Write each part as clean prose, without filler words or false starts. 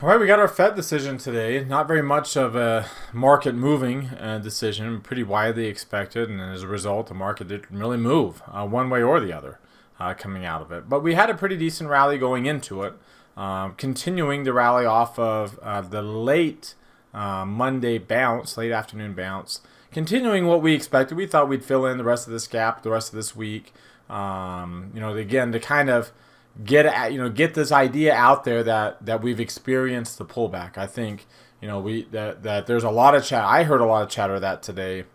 All right, we got our Fed decision today. Not very much of a market moving decision, pretty widely expected, and as a result, the market didn't really move one way or the other coming out of it. But we had a pretty decent rally going into it, continuing the rally off of the late Monday bounce, late afternoon bounce, continuing what we expected. We thought we'd fill in the rest of this gap, the rest of this week. Again, to kind of get this idea out there that we've experienced the pullback. I think that there's a lot of chat. I heard a lot of chatter of that today.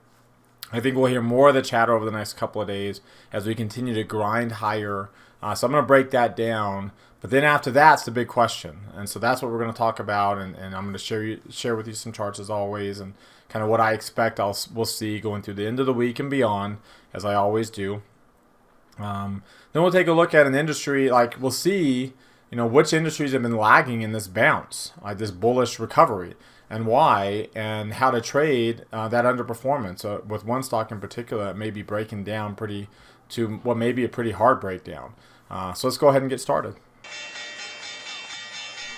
I think we'll hear more of the chatter over the next couple of days as we continue to grind higher. So I'm going to break that down. But then after that's the big question, and so that's what we're going to talk about. And I'm going to share with you some charts as always, and kind of what I expect we'll see going through the end of the week and beyond, as I always do. Then we'll take a look at an industry, like we'll see, which industries have been lagging in this bounce, like this bullish recovery, and why, and how to trade that underperformance. With one stock in particular, it may be breaking down to what may be a pretty hard breakdown. So let's go ahead and get started.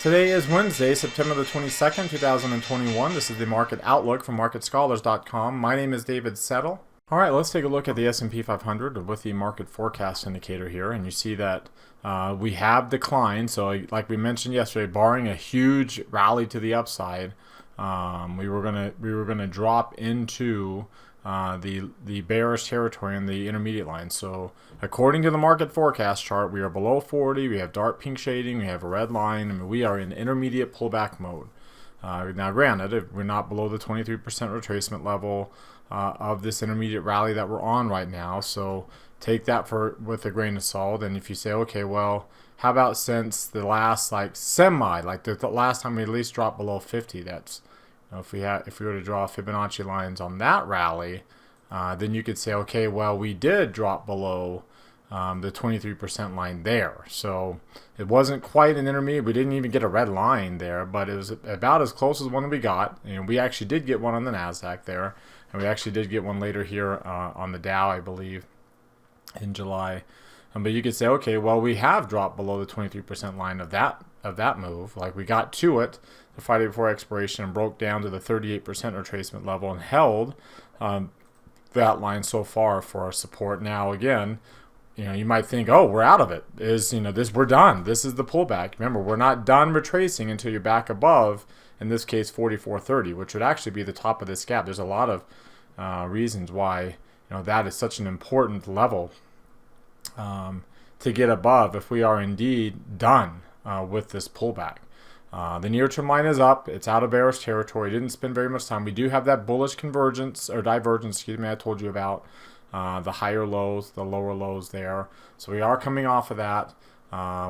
Today is Wednesday, September the 22nd, 2021. This is the Market Outlook from MarketScholars.com. My name is David Settle. All right, let's take a look at the S&P 500 with the market forecast indicator here, and you see that we have declined. So, like we mentioned yesterday, barring a huge rally to the upside, we were gonna drop into the bearish territory in the intermediate line. So, according to the market forecast chart, we are below 40. We have dark pink shading. We have a red line. I mean, we are in intermediate pullback mode. Now, granted, we're not below the 23% retracement level of this intermediate rally that we're on right now, so take that with a grain of salt. And if you say, okay, well, how about since the last the last time we at least dropped below 50? That's if we were to draw Fibonacci lines on that rally, then you could say, okay, well, we did drop below the 23% line there. So it wasn't quite an intermediate. We didn't even get a red line there, but it was about as close as one we got. And we actually did get one on the NASDAQ there. And we actually did get one later here on the Dow, I believe, in July. But you could say, okay, well, we have dropped below the 23% line of that move. Like we got to it the Friday before expiration and broke down to the 38% retracement level and held that line so far for our support. Now, again, you might think, oh, we're out of it. We're done. This is the pullback. Remember, we're not done retracing until you're back above, in this case, 44.30, which would actually be the top of this gap. There's a lot of reasons why that is such an important level to get above if we are indeed done with this pullback. The near-term line is up. It's out of bearish territory. It didn't spend very much time. We do have that bullish convergence or divergence, I told you about. The higher lows, the lower lows there. So we are coming off of that.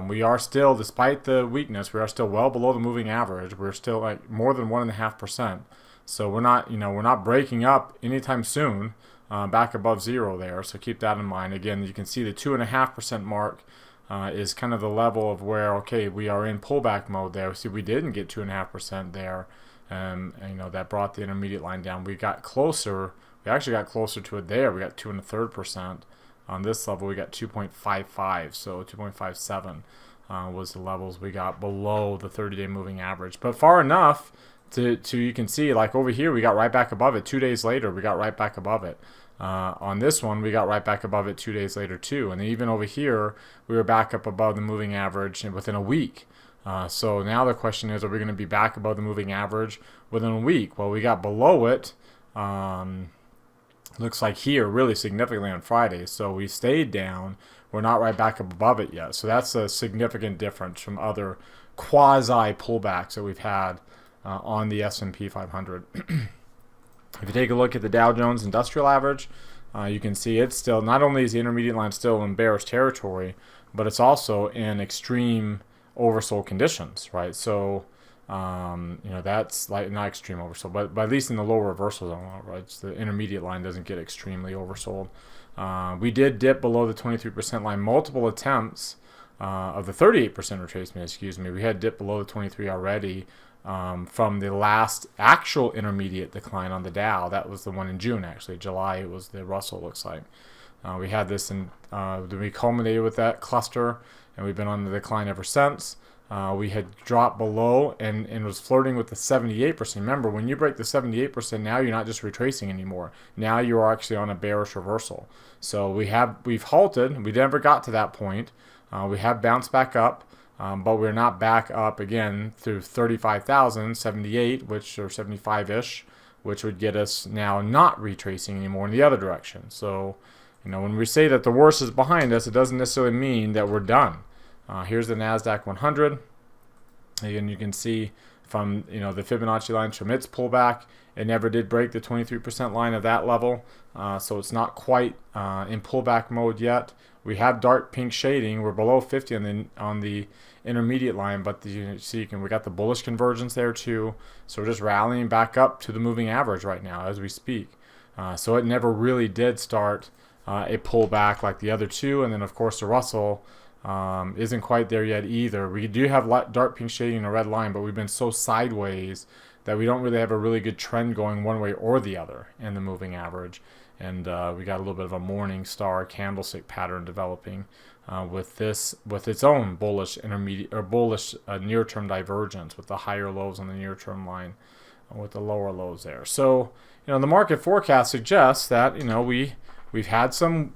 We are still, despite the weakness, we are still well below the moving average. We're still like more than 1.5%. So we're not breaking up anytime soon back above zero there. So keep that in mind. Again, you can see the 2.5% mark is kind of the level of where, okay, we are in pullback mode there. See, we didn't get 2.5% there. And that brought the intermediate line down. We got closer. We actually got closer to it there. We got 2.33%. On this level, we got 2.55, so 2.57 was the levels we got below the 30-day moving average. But far enough to you can see, like over here, we got right back above it. 2 days later, we got right back above it. On this one, we got right back above it 2 days later, too. And even over here, we were back up above the moving average within a week. So now the question is, are we going to be back above the moving average within a week? Well, we got below it. Looks like here really significantly on Friday. So we stayed down. We're not right back up above it yet. So that's a significant difference from other quasi pullbacks that we've had on the S&P 500. If you take a look at the Dow Jones Industrial Average, you can see it's still, not only is the intermediate line still in bearish territory, but it's also in extreme oversold conditions, right? So that's like not extreme oversold, but at least in the lower reversal zone, right? So the intermediate line doesn't get extremely oversold. We did dip below the 23% line multiple attempts of the 38% retracement, We had dipped below the 23 already from the last actual intermediate decline on the Dow. That was the one in June, actually. July, it was the Russell, looks like. We had this we culminated with that cluster, and we've been on the decline ever since. we had dropped below and was flirting with the 78%. Remember, when you break the 78%, now you're not just retracing anymore. Now you are actually on a bearish reversal. So we've halted. We never got to that point. We have bounced back up, but we're not back up again through 35,078, which or 75-ish, which would get us now not retracing anymore in the other direction. So, when we say that the worst is behind us, it doesn't necessarily mean that we're done. Here's the NASDAQ 100. Again, you can see from the Fibonacci line from its pullback, it never did break the 23% line of that level, so it's not quite in pullback mode yet. We have dark pink shading. We're below 50 on the intermediate line, but you see, we got the bullish convergence there too. So we're just rallying back up to the moving average right now as we speak. So it never really did start a pullback like the other two, and then of course the Russell isn't quite there yet either. We do have dark pink shading and a red line, but we've been so sideways that we don't really have a really good trend going one way or the other in the moving average. And we got a little bit of a morning star candlestick pattern developing with its own bullish intermediate or bullish near-term divergence with the higher lows on the near-term line with the lower lows there. So the market forecast suggests that we have some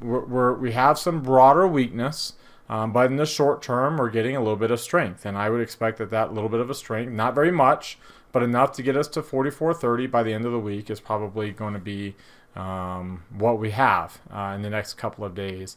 broader weakness. But in the short term, we're getting a little bit of strength, and I would expect that little bit of a strength, not very much, but enough to get us to 44.30 by the end of the week is probably going to be what we have in the next couple of days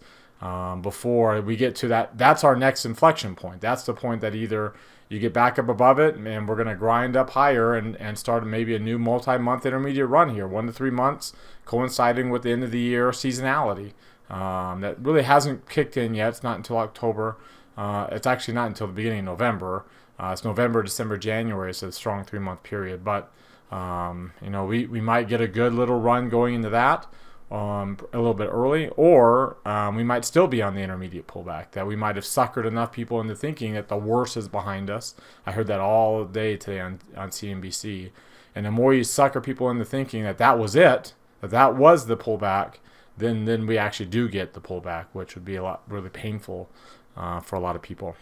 before we get to that. That's our next inflection point. That's the point that either you get back up above it, and we're going to grind up higher and start maybe a new multi-month intermediate run here, 1 to 3 months, coinciding with the end of the year seasonality. That really hasn't kicked in yet. It's not until October. It's actually not until the beginning of November. It's November, December, January. It's a strong 3-month period. But we might get a good little run going into that a little bit early, or we might still be on the intermediate pullback. That we might have suckered enough people into thinking that the worst is behind us. I heard that all day today on CNBC. And the more you sucker people into thinking that was it, that was the pullback, then we actually do get the pullback, which would be really painful for a lot of people.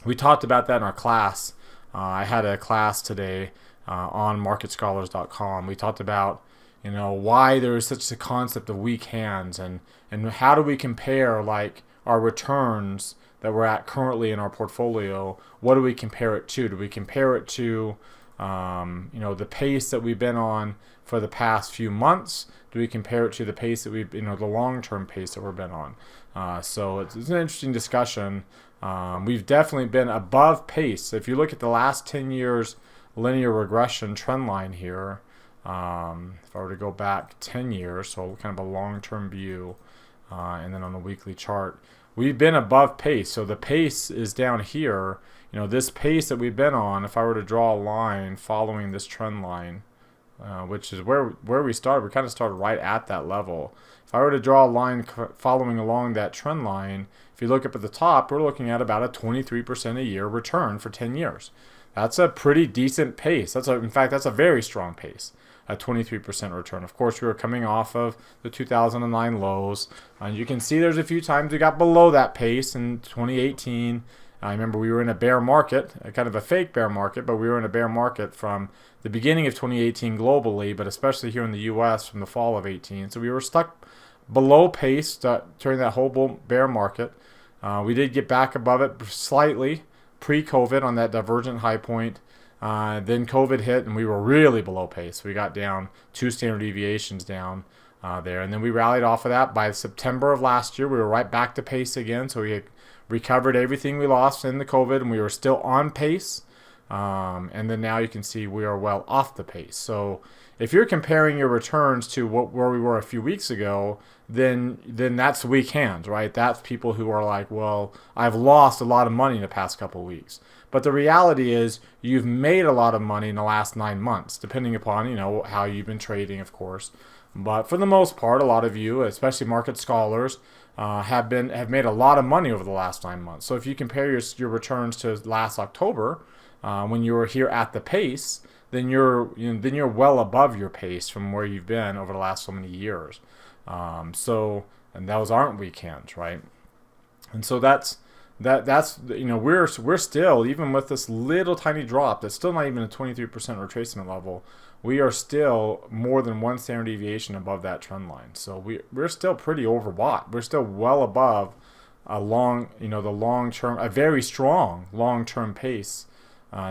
We talked about that in our class. I had a class today on marketscholars.com. We talked about why there is such a concept of weak hands, and how do we compare like our returns that we're at currently in our portfolio. What do we compare it to? Do we compare it to the pace that we've been on for the past few months? Do we compare it to the pace that we've, the long-term pace that we've been on? So it's an interesting discussion. We've definitely been above pace. If you look at the last 10 years linear regression trend line here, if I were to go back 10 years, so kind of a long-term view, and then on the weekly chart, we've been above pace. So the pace is down here. This pace that we've been on, if I were to draw a line following this trend line, which is where we started. We kind of started right at that level. If I were to draw a line following along that trend line, if you look up at the top, we're looking at about a 23% a year return for 10 years. That's a pretty decent pace. In fact, that's a very strong pace, a 23% return. Of course, we were coming off of the 2009 lows. And you can see there's a few times we got below that pace in 2018. I remember we were in a bear market, kind of a fake bear market, but we were in a bear market from the beginning of 2018 globally, but especially here in the U.S. from the fall of 18. So we were stuck below pace during that whole bear market. We did get back above it slightly pre-COVID on that divergent high point. Then COVID hit, and we were really below pace. We got down 2 standard deviations down there. And then we rallied off of that. By September of last year, we were right back to pace again. So we had recovered everything we lost in the COVID, and we were still on pace. And then now you can see we are well off the pace. So if you're comparing your returns to where we were a few weeks ago, then that's weak hands, right? That's people who are like, well, I've lost a lot of money in the past couple of weeks. But the reality is you've made a lot of money in the last 9 months, depending upon, how you've been trading, of course. But for the most part, a lot of you, especially market scholars, have made a lot of money over the last 9 months. So if you compare your returns to last October, when you were here at the pace, then you're well above your pace from where you've been over the last so many years. And those aren't weak hands, right? And so that's that's we're still, even with this little tiny drop that's still not even a 23% retracement level, we are still more than one standard deviation above that trend line. So we're still pretty overbought. We're still well above a long, the long term, a very strong long term pace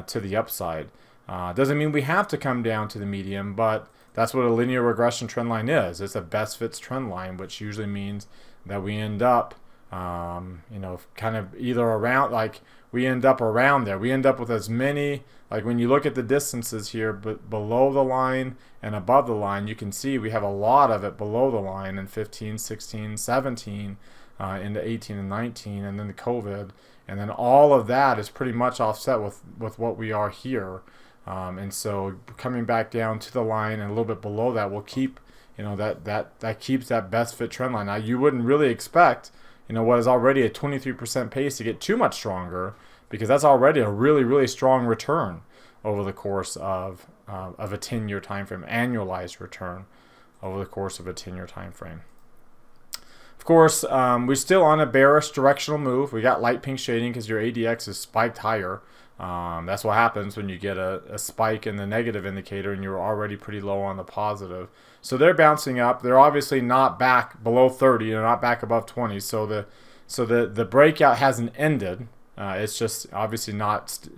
to the upside. Doesn't mean we have to come down to the medium, but that's what a linear regression trend line is. It's a best fits trend line, which usually means that we end up, kind of either around, like we end up around there. We end up with as many, like when you look at the distances here, but below the line and above the line, you can see we have a lot of it below the line in 15, 16, 17, into 18 and 19, and then the COVID. And then all of that is pretty much offset with what we are here. And so coming back down to the line and a little bit below that will keep, that keeps that best fit trend line. Now you wouldn't really expect, what is already a 23% pace to get too much stronger, because that's already a really, really strong return over the course of a 10-year time frame, annualized return over the course of a 10-year time frame. Of course, we're still on a bearish directional move. We got light pink shading because your ADX is spiked higher. That's what happens when you get a spike in the negative indicator and you're already pretty low on the positive. So they're bouncing up. They're obviously not back below 30. They're not back above 20. So the breakout hasn't ended. It's just obviously not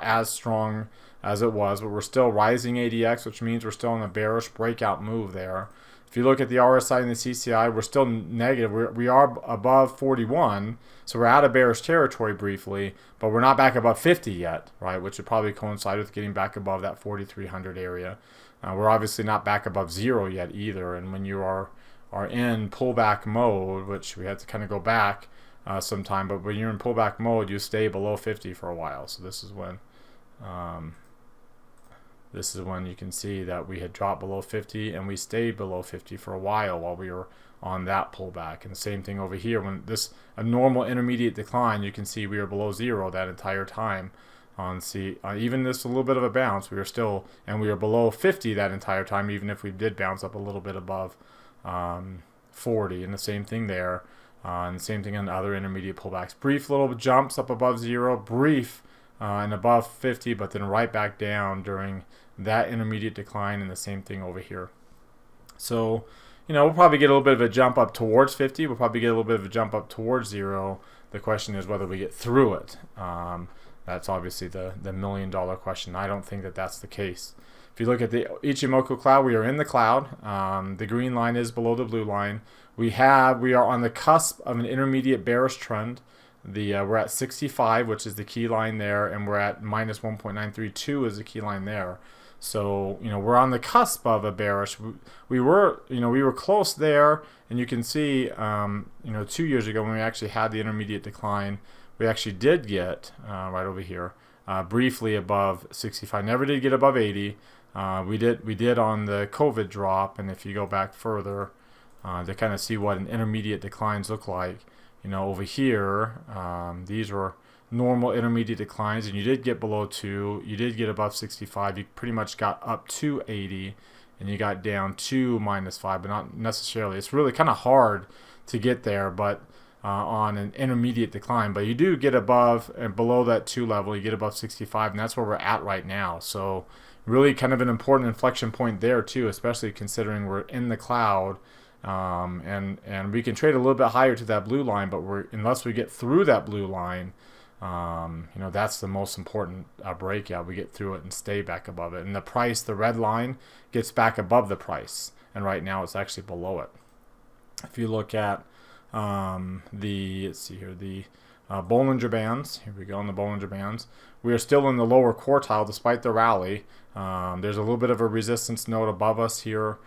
as strong as it was, but we're still rising ADX, which means we're still in a bearish breakout move there. If you look at the RSI and the CCI, we're still negative. We are above 41, so we're out of bearish territory briefly, but we're not back above 50 yet, right? Which would probably coincide with getting back above that 4,300 area. We're obviously not back above zero yet either, and when you are in pullback mode, which we had to kind of go back sometime, but when you're in pullback mode, you stay below 50 for a while. So this is when you can see that we had dropped below 50 and we stayed below 50 for a while we were on that pullback. And the same thing over here, when a normal intermediate decline, you can see we were below zero that entire time. Even this a little bit of a bounce, we were below 50 that entire time, even if we did bounce up a little bit above 40. And the same thing there, and the same thing on other intermediate pullbacks. Brief little jumps up above zero, brief and above 50, but then right back down during that intermediate decline, and the same thing over here. So, we'll probably get a little bit of a jump up towards 50. We'll probably get a little bit of a jump up towards zero. The question is whether we get through it. That's obviously the $1 million question. I don't think that that's the case. If you look at the Ichimoku cloud, we are in the cloud. The green line is below the blue line. We are on the cusp of an intermediate bearish trend. We're at 65, which is the key line there, and we're at minus 1.932 is the key line there. So we're on the cusp of a bearish. We were close there, and you can see 2 years ago when we actually had the intermediate decline, we actually did get right over here briefly above 65. Never did get above 80. We did on the COVID drop, and if you go back further to kind of see what an intermediate declines look like. Over here, these were normal intermediate declines, and you did get below 2, you did get above 65, you pretty much got up to 80, and you got down to minus 5, but not necessarily. It's really kind of hard to get there, but on an intermediate decline, but you do get above and below that 2 level, you get above 65, and that's where we're at right now. So really kind of an important inflection point there too, especially considering we're in the cloud. And we can trade a little bit higher to that blue line, but unless we get through that blue line, that's the most important breakout. We get through it and stay back above it. And the price, the red line, gets back above the price. And right now it's actually below it. If you look at the Bollinger Bands, here we go on the Bollinger Bands, we are still in the lower quartile despite the rally. There's a little bit of a resistance node above us here.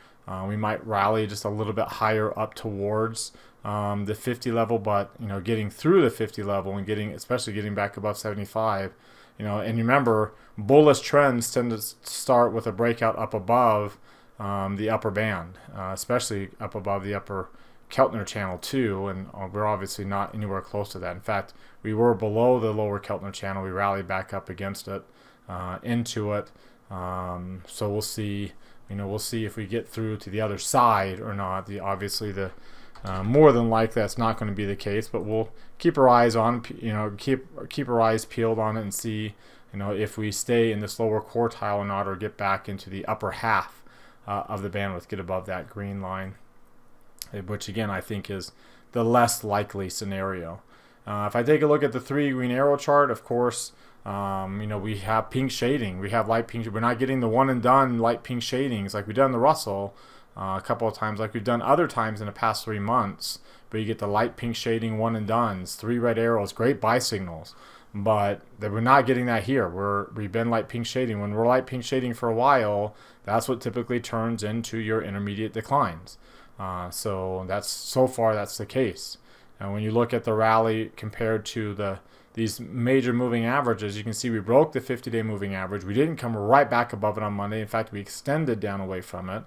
We might rally just a little bit higher up towards the 50 level, but getting through the 50 level and especially getting back above 75, and remember, bullish trends tend to start with a breakout up above the upper band, especially up above the upper Keltner channel too, and we're obviously not anywhere close to that. In fact, we were below the lower Keltner channel. We rallied back up against it, into it. So we'll see. We'll see if we get through to the other side or not. Obviously the More than likely, that's not going to be the case, but we'll keep our eyes on, keep our eyes peeled on it and see, if we stay in this lower quartile or not, or get back into the upper half of the bandwidth, get above that green line, which again I think is the less likely scenario. If I take a look at the 3 green arrow chart, of course, we have pink shading. We have light pink. We're not getting the one and done light pink shadings like we've done the Russell a couple of times, like we've done other times in the past 3 months. But you get the light pink shading one and dones, 3 red arrows, great buy signals. But we're not getting that here. We've been light pink shading. When we're light pink shading for a while, that's what typically turns into your intermediate declines. So far that's the case. And when you look at the rally compared to these major moving averages, you can see we broke the 50-day moving average. We didn't come right back above it on Monday. In fact, we extended down away from it.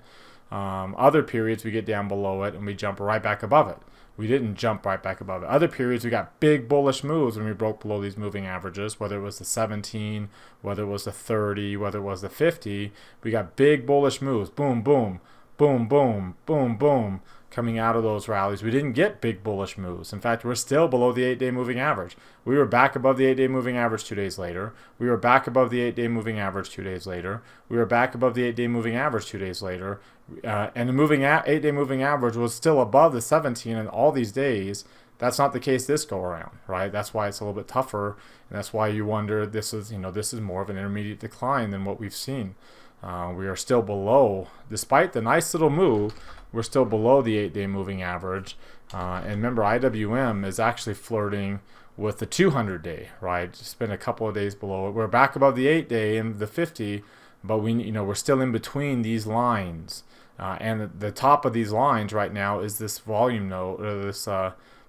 Other periods we get down below it and we jump right back above it. We didn't jump right back above it. Other periods we got big bullish moves when we broke below these moving averages, whether it was the 17, whether it was the 30, whether it was the 50. We got big bullish moves. Boom, boom, boom, boom, boom, boom. Coming out of those rallies, we didn't get big bullish moves. In fact, we're still below the 8-day moving average. We were back above the 8-day moving average 2 days later. We were back above the 8-day moving average 2 days later. We were back above the 8-day moving average 2 days later. And the 8-day moving average was still above the 17 in all these days. That's not the case this go around, right? That's why it's a little bit tougher, and that's why you wonder this is more of an intermediate decline than what we've seen. We are still below, despite the nice little move. We're still below the 8-day moving average. And remember, IWM is actually flirting with the 200-day, right? It's been a couple of days below it. We're back above the 8-day and the 50, but we're still in between these lines. And the top of these lines right now is this volume node, or this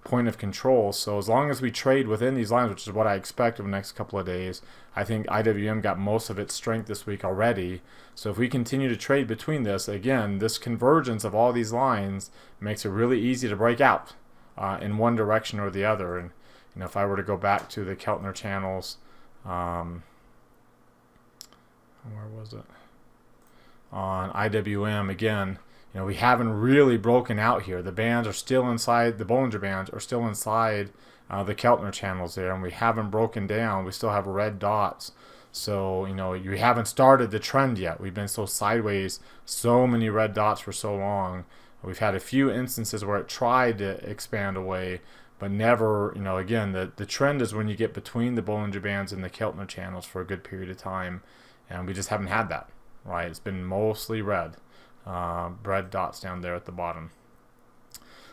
point of control. So as long as we trade within these lines, which is what I expect over the next couple of days, I think IWM got most of its strength this week already. So if we continue to trade between this, again, this convergence of all these lines makes it really easy to break out in one direction or the other. And if I were to go back to the Keltner channels, where was it? On IWM again, we haven't really broken out here. The bands are still inside, the Bollinger Bands are still inside the Keltner channels there, and we haven't broken down. We still have red dots. So, you haven't started the trend yet. We've been so sideways, so many red dots for so long. We've had a few instances where it tried to expand away, but never, again, the trend is when you get between the Bollinger Bands and the Keltner channels for a good period of time, and we just haven't had that, right? It's been mostly red. Red dots down there at the bottom.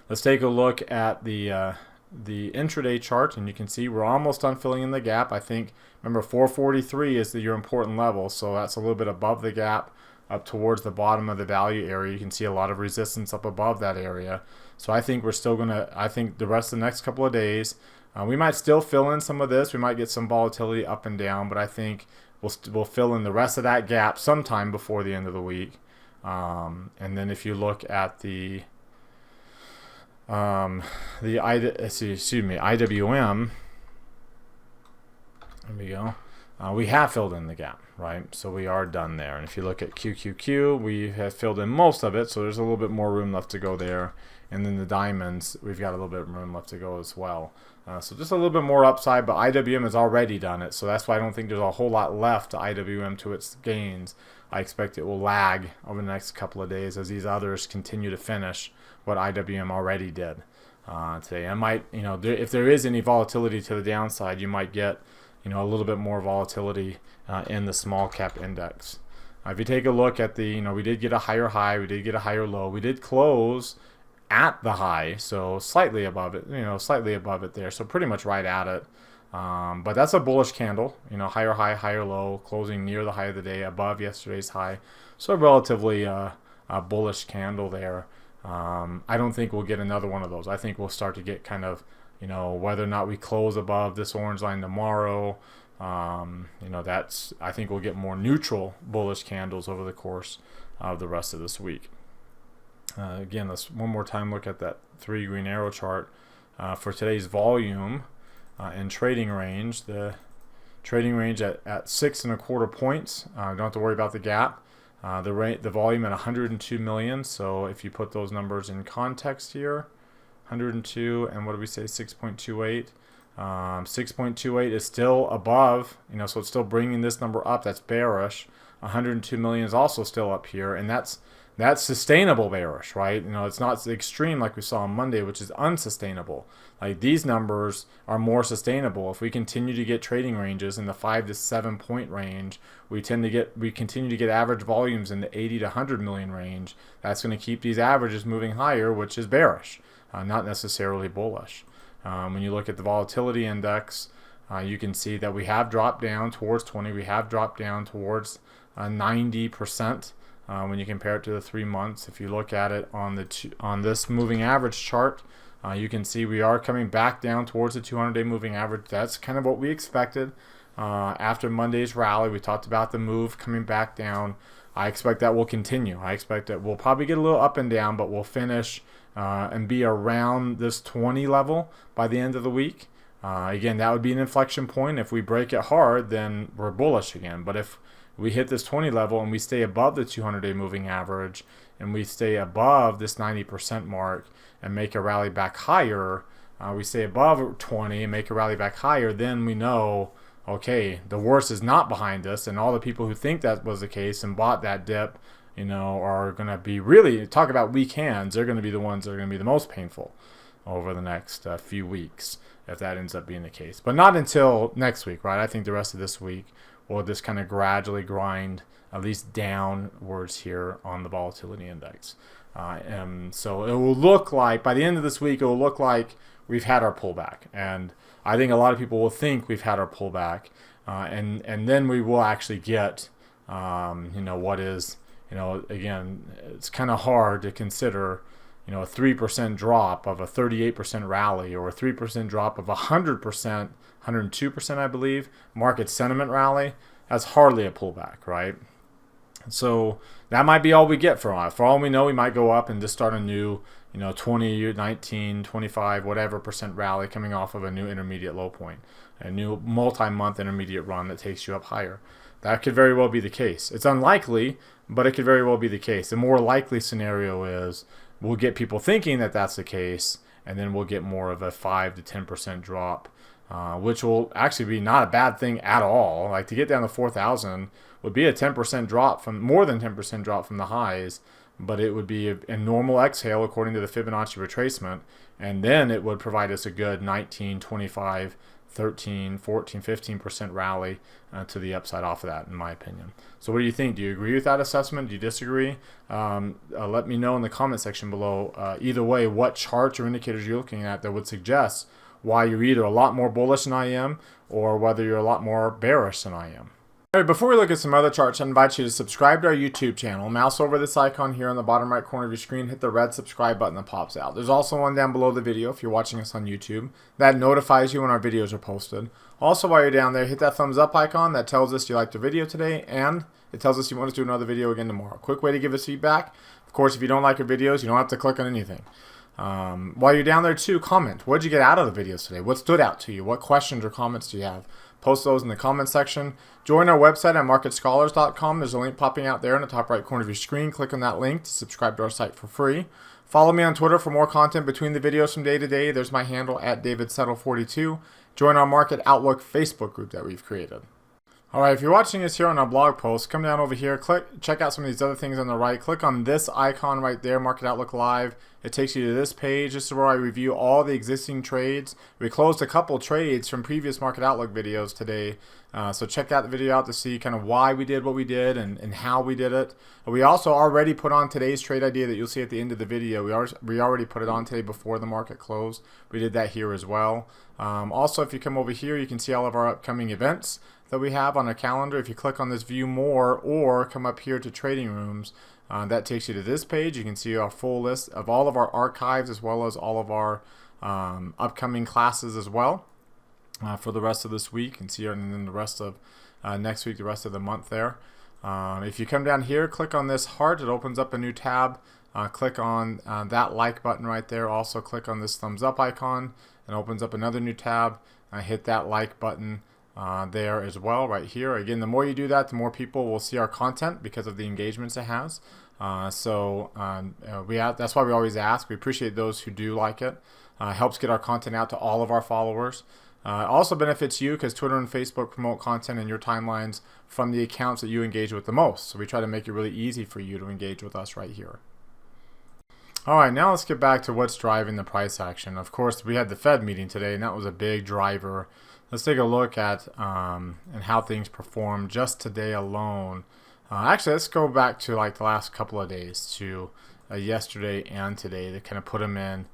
Let's take a look at the intraday chart, and you can see we're almost done filling in the gap. I think, remember, 443 is your important level, so that's a little bit above the gap up towards the bottom of the value area. You can see a lot of resistance up above that area. So I think we're still I think the rest of the next couple of days, we might still fill in some of this. We might get some volatility up and down, but I think we'll fill in the rest of that gap sometime before the end of the week. And then if you look at the IWM, there we go. We have filled in the gap, right? So we are done there. And if you look at QQQ, we have filled in most of it, so there's a little bit more room left to go there. And then the diamonds, we've got a little bit of room left to go as well. So just a little bit more upside, but IWM has already done it, so that's why I don't think there's a whole lot left to IWM to its gains. I expect it will lag over the next couple of days as these others continue to finish what IWM already did today. I might, if there is any volatility to the downside, you might get, a little bit more volatility in the small cap index. If you take a look at the, we did get a higher high, we did get a higher low, we did close at the high, so slightly above it, slightly above it there, so pretty much right at it. But that's a bullish candle, higher high, higher low, closing near the high of the day, above yesterday's high. So a relatively a bullish candle there. I don't think we'll get another one of those. I think we'll start to get kind of, whether or not we close above this orange line tomorrow, I think we'll get more neutral bullish candles over the course of the rest of this week. Again, let's one more time look at that 3 green arrow chart for today's volume. And trading range, the trading range at 6.25 points. Don't have to worry about the gap. The volume at 102 million. So if you put those numbers in context here, 102, and what do we say, 6.28? 6.28 is still above, so it's still bringing this number up. That's bearish. 102 million is also still up here, and that's sustainable bearish, right? It's not extreme like we saw on Monday, which is unsustainable. Like, these numbers are more sustainable. If we continue to get trading ranges in the 5 to 7 point range, we continue to get average volumes in the 80 to 100 million range. That's going to keep these averages moving higher, which is bearish, not necessarily bullish. When you look at the volatility index, you can see that we have dropped down towards 20. We have dropped down towards 90%. When you compare it to the 3 months. If you look at it on this moving average chart, you can see we are coming back down towards the 200-day moving average. That's kind of what we expected after Monday's rally. We talked about the move coming back down. I expect that will continue. I expect that we'll probably get a little up and down, but we'll finish and be around this 20 level by the end of the week. Again, that would be an inflection point. If we break it hard, then we're bullish again. But if we hit this 20 level and we stay above the 200-day moving average, and we stay above this 90% mark and make a rally back higher, we stay above 20 and make a rally back higher, then we know, okay, the worst is not behind us, and all the people who think that was the case and bought that dip, are going to be really, talk about weak hands, they're going to be the ones that are going to be the most painful over the next few weeks, if that ends up being the case. But not until next week, right? I think the rest of this week will just kind of gradually grind at least downwards here on the volatility index. So it will look like, by the end of this week, it will look like we've had our pullback. And I think a lot of people will think we've had our pullback. And then we will actually get, what is, again, it's kind of hard to consider, a 3% drop of a 38% rally, or a 3% drop of 100%, 102%, I believe, market sentiment rally. That's hardly a pullback, right? So that might be all we get for all we know. We might go up and just start a new, 20, 19, 25, whatever percent rally coming off of a new intermediate low point, a new multi-month intermediate run that takes you up higher. That could very well be the case. It's unlikely, but it could very well be the case. The more likely scenario is we'll get people thinking that that's the case, and then we'll get more of a 5 to 10% drop, which will actually be not a bad thing at all. Like, to get down to 4,000 would be a 10% drop from, more than 10% drop from the highs, but it would be a normal exhale according to the Fibonacci retracement, and then it would provide us a good 19, 25, 13, 14, 15% rally to the upside off of that, in my opinion. So what do you think? Do you agree with that assessment? Do you disagree? Let me know in the comment section below. Either way, what charts or indicators you're looking at that would suggest why you're either a lot more bullish than I am, or whether you're a lot more bearish than I am. All right, before we look at some other charts, I invite you to subscribe to our YouTube channel. Mouse over this icon here on the bottom right corner of your screen, hit the red subscribe button that pops out. There's also one down below the video if you're watching us on YouTube. That notifies you when our videos are posted. Also, while you're down there, hit that thumbs up icon. That tells us you liked the video today, and it tells us you want us to do another video again tomorrow. Quick way to give us feedback. Of course, if you don't like our videos, you don't have to click on anything. While you're down there too, comment. What did you get out of the videos today? What stood out to you? What questions or comments do you have? Post those in the comment section. Join our website at marketscholars.com. There's a link popping out there in the top right corner of your screen. Click on that link to subscribe to our site for free. Follow me on Twitter for more content between the videos from day to day. There's my handle at DavidSettle42. Join our Market Outlook Facebook group that we've created. Alright, if you're watching this here on our blog post, come down over here, check out some of these other things on the right. Click on this icon right there, Market Outlook Live. It takes you to this page. This is where I review all the existing trades. We closed a couple trades from previous Market Outlook videos today. So check that video out to see kind of why we did what we did and how we did it. We also already put on today's trade idea that you'll see at the end of the video. We already put it on today before the market closed. We did that here as well. Also, if you come over here, you can see all of our upcoming events that we have on our calendar. If you click on this view more or come up here to trading rooms, that takes you to this page. You can see our full list of all of our archives as well as all of our upcoming classes as well for the rest of this week, and see and then the rest of next week, the rest of the month there. If you come down here, click on this heart, it opens up a new tab. Click on that like button right there. Also click on this thumbs up icon and opens up another new tab. Hit that like button there as well right here. Again, the more you do that, the more people will see our content because of the engagements it has. That's why we always ask. We appreciate those who do like it. Helps get our content out to all of our followers. It also benefits you because Twitter and Facebook promote content in your timelines from the accounts that you engage with the most. So we try to make it really easy for you to engage with us right here. All right, now let's get back to what's driving the price action. Of course, we had the Fed meeting today, and that was a big driver. Let's take a look at and how things performed just today alone. Actually, let's go back to like the last couple of days to yesterday and today to kind of put them in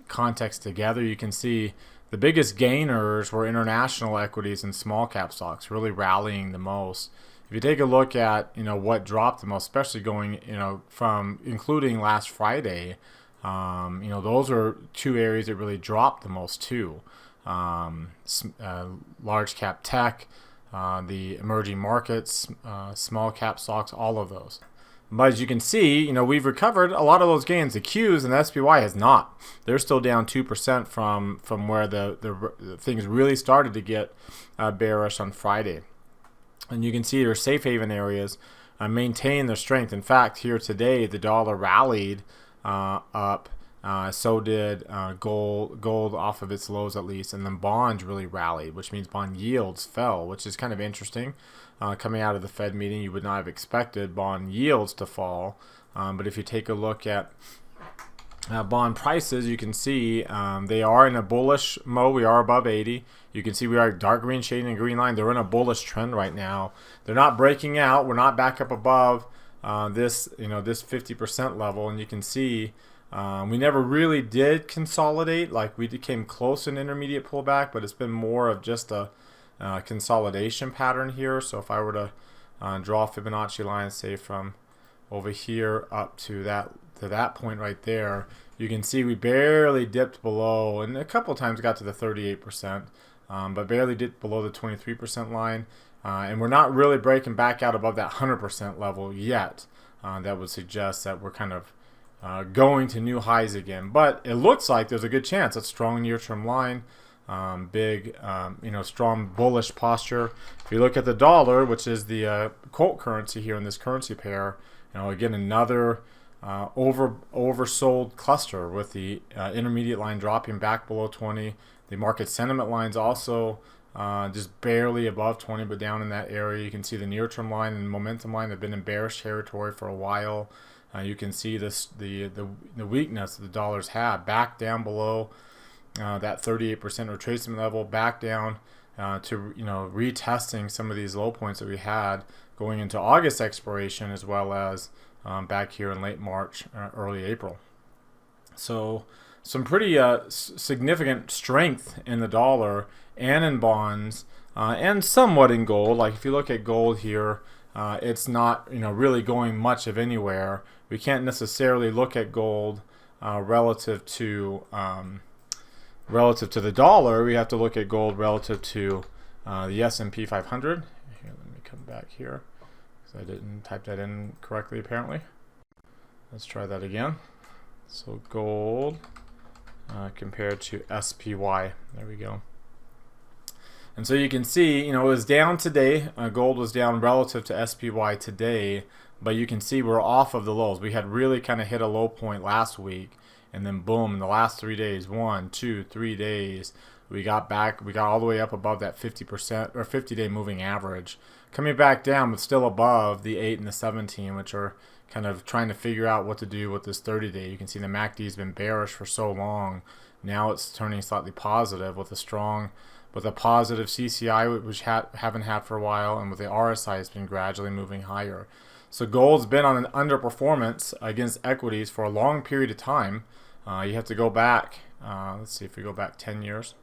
context together. You can see the biggest gainers were international equities and small cap stocks, really rallying the most. If you take a look at what dropped the most, especially going from including last Friday, those are two areas that really dropped the most too. Large cap tech, the emerging markets, small cap stocks, all of those. But as you can see, we've recovered a lot of those gains. The Qs and the SPY has not. They're still down 2% from where the things really started to get bearish on Friday. And you can see their safe haven areas maintain their strength. In fact, here today, the dollar rallied up. So did gold off of its lows at least. And then bonds really rallied, which means bond yields fell, which is kind of interesting. Coming out of the Fed meeting, you would not have expected bond yields to fall. But if you take a look at bond prices, you can see they are in a bullish mode. We are above 80. You can see we are dark green shading and green line. They're in a bullish trend right now. They're not breaking out. We're not back up above this 50% level. And you can see we never really did consolidate. Like we came close in intermediate pullback, but it's been more of just a consolidation pattern here. So if I were to draw a Fibonacci line, say from over here up to that point right there, you can see we barely dipped below, and a couple of times got to the 38%, but barely dipped below the 23% line, and we're not really breaking back out above that 100% level yet. That would suggest that we're kind of going to new highs again, but it looks like there's a good chance. That's a strong near-term line. Big, strong bullish posture. If you look at the dollar, which is the quote currency here in this currency pair, again another oversold cluster with the intermediate line dropping back below 20. The market sentiment lines also just barely above 20, but down in that area. You can see the near-term line and momentum line have been in bearish territory for a while. You can see this the weakness that the dollars have back down below that 38% retracement level, back down to retesting some of these low points that we had going into August expiration, as well as back here in late March, early April. So some pretty significant strength in the dollar and in bonds and somewhat in gold. Like if you look at gold here, it's not really going much of anywhere. We can't necessarily look at gold relative to the dollar. We have to look at gold relative to the S&P 500. Here, let me come back here because I didn't type that in correctly apparently. Let's try that again. So gold compared to SPY. There we go. And so you can see, it was down today. Gold was down relative to SPY today, but you can see we're off of the lows. We had really kind of hit a low point last week, and then boom, in the last 3 days, 1, 2, 3 days, we got back. We got all the way up above that 50% or 50-day moving average, coming back down, but still above the 8 and the 17, which are kind of trying to figure out what to do with this 30-day. You can see the MACD has been bearish for so long. Now it's turning slightly positive with a positive CCI, which haven't had for a while, and with the RSI has been gradually moving higher. So gold's been on an underperformance against equities for a long period of time. You have to go back, let's see if we go back 10 years,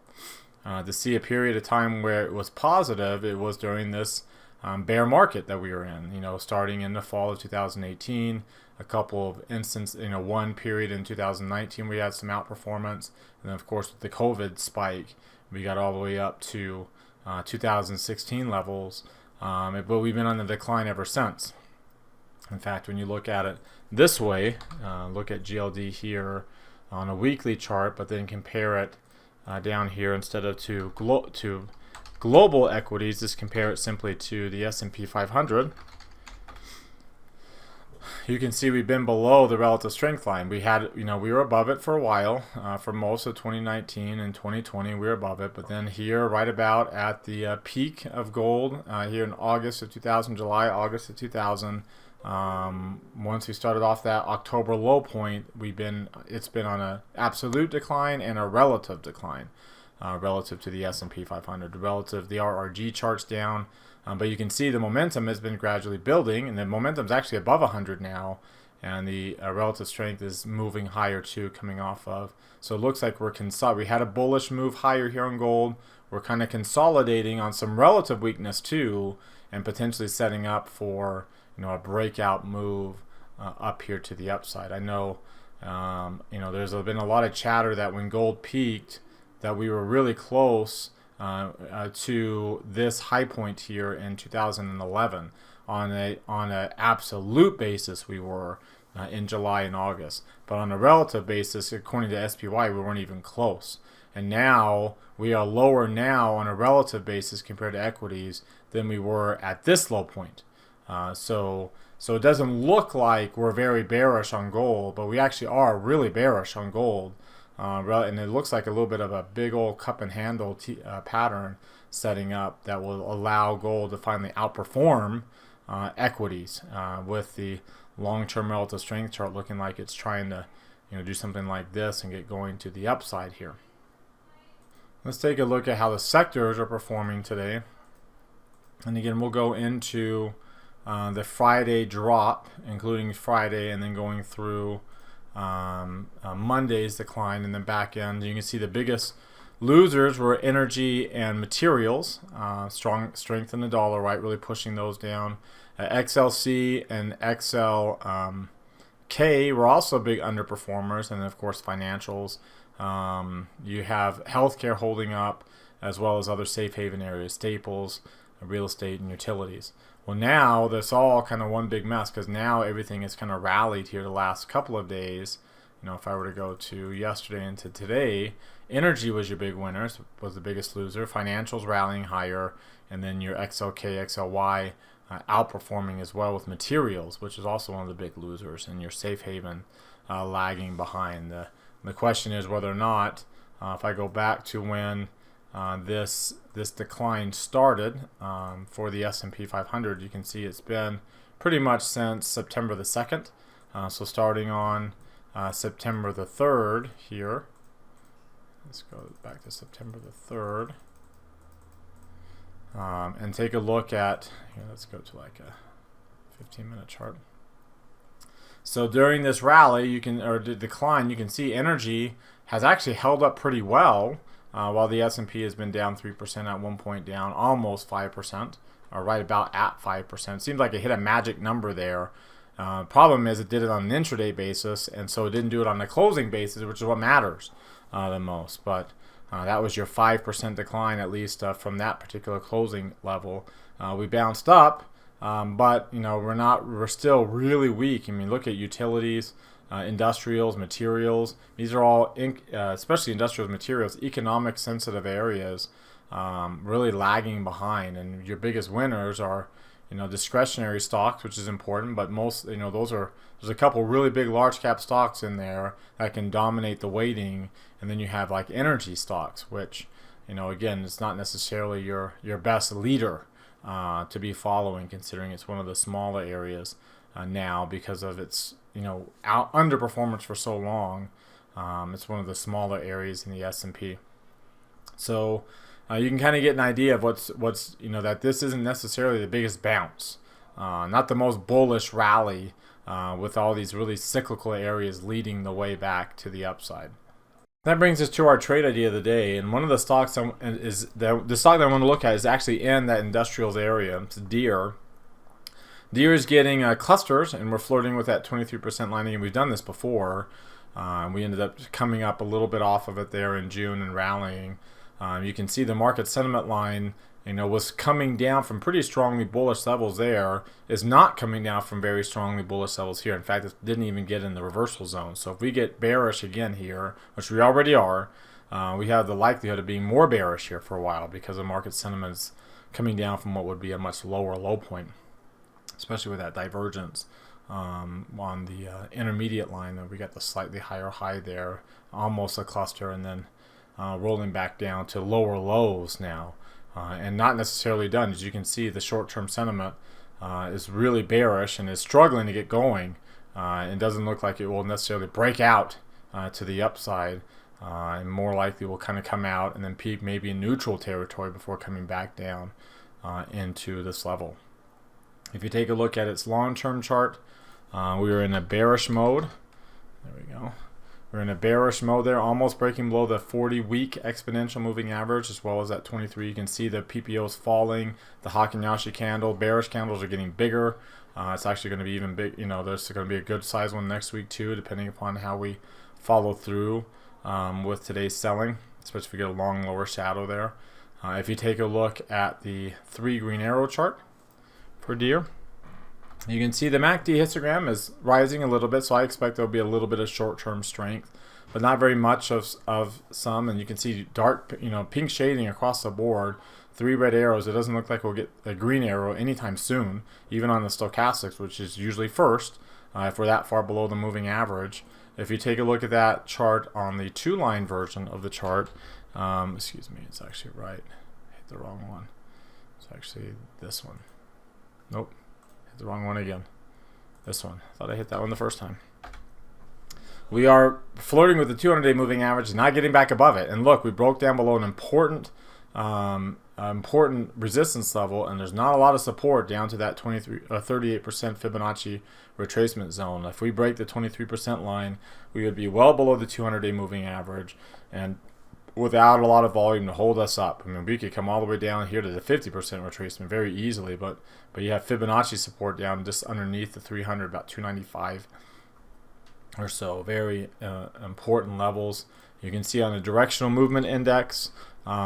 to see a period of time where it was positive. It was during this bear market that we were in, starting in the fall of 2018, a couple of instances, one period in 2019 we had some outperformance, and then of course with the COVID spike, we got all the way up to 2016 levels, but we've been on the decline ever since. In fact, when you look at it this way, look at GLD here on a weekly chart, but then compare it down here instead of to global equities, just compare it simply to the S&P 500. you can see we've been below the relative strength line. We had, we were above it for a while, for most of 2019 and 2020, we were above it. But then here, right about at the peak of gold, here in August of 2000, July, August of 2000, once we started off that October low point, it's been on an absolute decline and a relative decline, relative to the S&P 500. The RRG chart's down. But you can see the momentum has been gradually building, and the momentum's actually above 100 now, and the relative strength is moving higher too, coming off of. So it looks like we had a bullish move higher here on gold. We're kind of consolidating on some relative weakness too, and potentially setting up for a breakout move up here to the upside. I know there's been a lot of chatter that when gold peaked, that we were really close to this high point here in 2011. On an absolute basis, we were in July and August, but on a relative basis, according to SPY, we weren't even close. And now we are lower now on a relative basis compared to equities than we were at this low point. So it doesn't look like we're very bearish on gold, but we actually are really bearish on gold. And it looks like a little bit of a big old cup and handle pattern setting up that will allow gold to finally outperform equities, with the long-term relative strength chart looking like it's trying to do something like this and get going to the upside here. Let's take a look at how the sectors are performing today. And again, we'll go into the Friday drop, including Friday, and then going through Monday's decline in the back end. You can see the biggest losers were energy and materials. Strong strength in the dollar, right, really pushing those down. XLC and XLK were also big underperformers, and of course financials. You have healthcare holding up, as well as other safe haven areas, staples, real estate, and utilities. Well, now that's all kind of one big mess, because now everything is kind of rallied here the last couple of days. If I were to go to yesterday into today, energy was your big winner, was the biggest loser. Financials rallying higher, and then your XLK, XLY outperforming as well, with materials, which is also one of the big losers, and your safe haven lagging behind. The question is whether or not, if I go back to when this decline started for the S&P 500, you can see it's been pretty much since September the 2nd. So starting on September the 3rd here. Let's go back to September the 3rd. And take a look at, let's go to like a 15-minute chart. So during this rally, the decline, you can see energy has actually held up pretty well. While the S&P has been down 3%, at one point down almost 5%, or right about at 5%. It seems like it hit a magic number there. Problem is it did it on an intraday basis, and so it didn't do it on a closing basis, which is what matters the most. But that was your 5% decline, at least from that particular closing level. We bounced up, but we're still really weak. I mean, look at utilities. Industrials, materials, these are all, especially industrials, materials, economic sensitive areas, really lagging behind. And your biggest winners are, discretionary stocks, which is important, but most, there's a couple really big large cap stocks in there that can dominate the weighting. And then you have like energy stocks, which, again, it's not necessarily your best leader to be following, considering it's one of the smaller areas now because of its underperformance for so long. It's one of the smaller areas in the S&P. So you can kind of get an idea of what's that this isn't necessarily the biggest bounce, not the most bullish rally, with all these really cyclical areas leading the way back to the upside. That brings us to our trade idea of the day, and one of the stocks the stock that I want to look at is actually in that industrials area. It's Deere. Deere is getting clusters, and we're flirting with that 23% line, and we've done this before. We ended up coming up a little bit off of it there in June and rallying. You can see the market sentiment line, was coming down from pretty strongly bullish levels there, is not coming down from very strongly bullish levels here. In fact, it didn't even get in the reversal zone. So if we get bearish again here, which we already are, we have the likelihood of being more bearish here for a while, because the market sentiment is coming down from what would be a much lower low point. especially with that divergence on the intermediate line. We got the slightly higher high there, almost a cluster, and then rolling back down to lower lows now, and not necessarily done. As you can see, the short-term sentiment is really bearish and is struggling to get going. It doesn't look like it will necessarily break out to the upside, and more likely will kind of come out and then peak maybe in neutral territory before coming back down into this level. If you take a look at its long-term chart, we were in a bearish mode. There we go. We're in a bearish mode there, almost breaking below the 40-week exponential moving average, as well as that 23. You can see the PPOs falling, the Hakinyashi candle, bearish candles are getting bigger. It's actually going to be even big. You know, there's going to be a good size one next week too, depending upon how we follow through with today's selling, especially if we get a long lower shadow there. If you take a look at the 3 green arrow chart for deer, you can see the MACD histogram is rising a little bit, so I expect there'll be a little bit of short-term strength, but not very much of some. And you can see dark, pink shading across the board. 3 red arrows. It doesn't look like we'll get a green arrow anytime soon, even on the stochastics, which is usually first if we're that far below the moving average. If you take a look at that chart on the 2-line version of the chart, excuse me, it's actually right. I hit the wrong one. It's actually this one. Nope. The wrong one again. This one. Thought I hit that one the first time. We are flirting with the 200-day moving average, not getting back above it. And look, we broke down below an important resistance level, and there's not a lot of support down to that 38% Fibonacci retracement zone. If we break the 23% line, we would be well below the 200-day moving average, and without a lot of volume to hold us up. I mean, we could come all the way down here to the 50% retracement very easily, but you have Fibonacci support down just underneath the 300, about 295 or so. Very important levels. You can see on the directional movement index,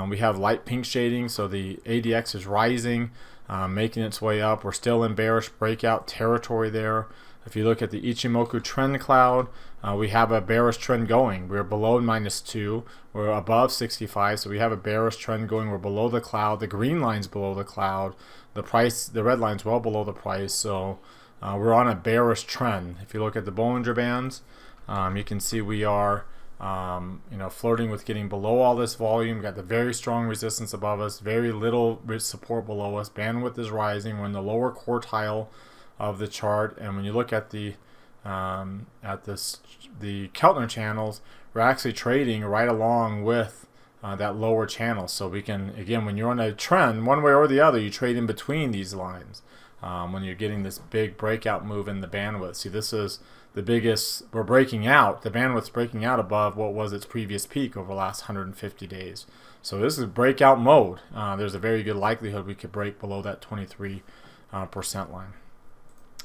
we have light pink shading, so the ADX is rising, making its way up. We're still in bearish breakout territory there. If you look at the Ichimoku trend cloud, we have a bearish trend going. We're below -2. We're above 65, so we have a bearish trend going. We're below the cloud. The green line's below the cloud. The price, the red line's well below the price. So we're on a bearish trend. If you look at the Bollinger Bands, you can see we are flirting with getting below all this volume. We've got the very strong resistance above us, very little support below us. Bandwidth is rising. We're in the lower quartile of the chart, and when you look at the Keltner channels, we're actually trading right along with that lower channel. So we can, again, when you're on a trend one way or the other, you trade in between these lines when you're getting this big breakout move in the bandwidth. See, this is the biggest. We're breaking out. The bandwidth's breaking out above what was its previous peak over the last 150 days. So this is breakout mode. There's a very good likelihood we could break below that 23% line.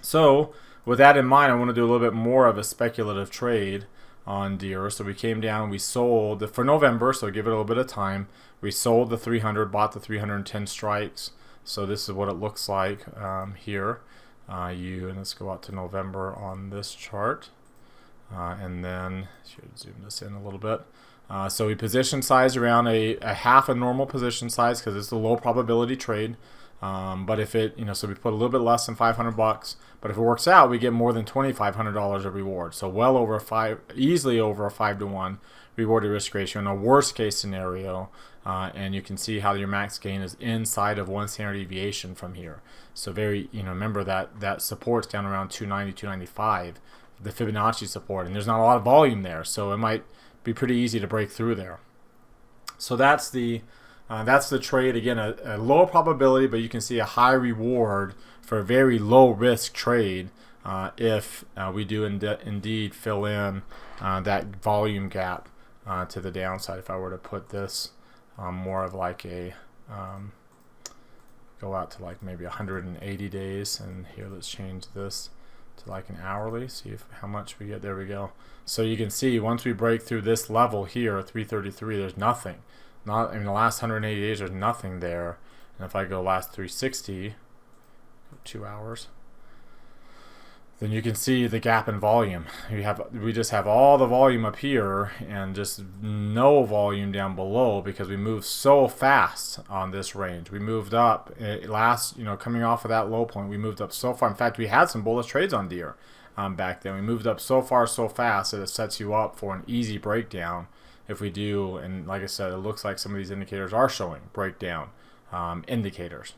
So with that in mind, I want to do a little bit more of a speculative trade on deer. So we came down, we sold for November, so give it a little bit of time. We sold the 300, bought the 310 strikes. So this is what it looks like here. And let's go out to November on this chart. And then, should zoom this in a little bit. So we position size around a half a normal position size because it's a low probability trade. But if it, so we put a little bit less than $500, but if it works out, we get more than $2,500 of reward. So well over easily over a 5-to-1 reward to risk ratio in a worst case scenario. And you can see how your max gain is inside of 1 standard deviation from here. So very, remember that support's down around 290, 295, the Fibonacci support, and there's not a lot of volume there. So it might be pretty easy to break through there. So that's the trade. Again, a low probability, but you can see a high reward for a very low risk trade if we do indeed fill in that volume gap to the downside. If I were to put this more of like a go out to like maybe 180 days, and here let's change this to like an hourly, see how much we get. There we go. So you can see once we break through this level here, 333, there's nothing. Not in the last 180 days, there's nothing there. And if I go last 360, 2 hours, then you can see the gap in volume. We just have all the volume up here and just no volume down below because we moved so fast on this range. We moved up coming off of that low point, we moved up so far. In fact, we had some bullish trades on deer back then. We moved up so far so fast that it sets you up for an easy breakdown if we do. And like I said, it looks like some of these indicators are showing breakdown indicators.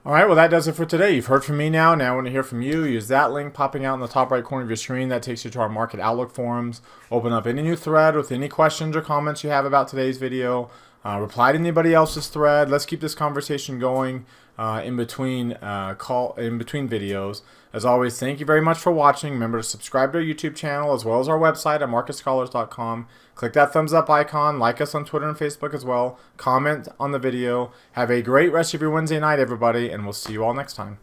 All right, well, that does it for today. You've heard from me now. Now I want to hear from you. Use that link popping out in the top right corner of your screen. That takes you to our Market Outlook forums. Open up any new thread with any questions or comments you have about today's video. Reply to anybody else's thread. Let's keep this conversation going in between videos. As always, thank you very much for watching. Remember to subscribe to our YouTube channel as well as our website at marketscholars.com. Click that thumbs up icon. Like us on Twitter and Facebook as well. Comment on the video. Have a great rest of your Wednesday night, everybody, and we'll see you all next time.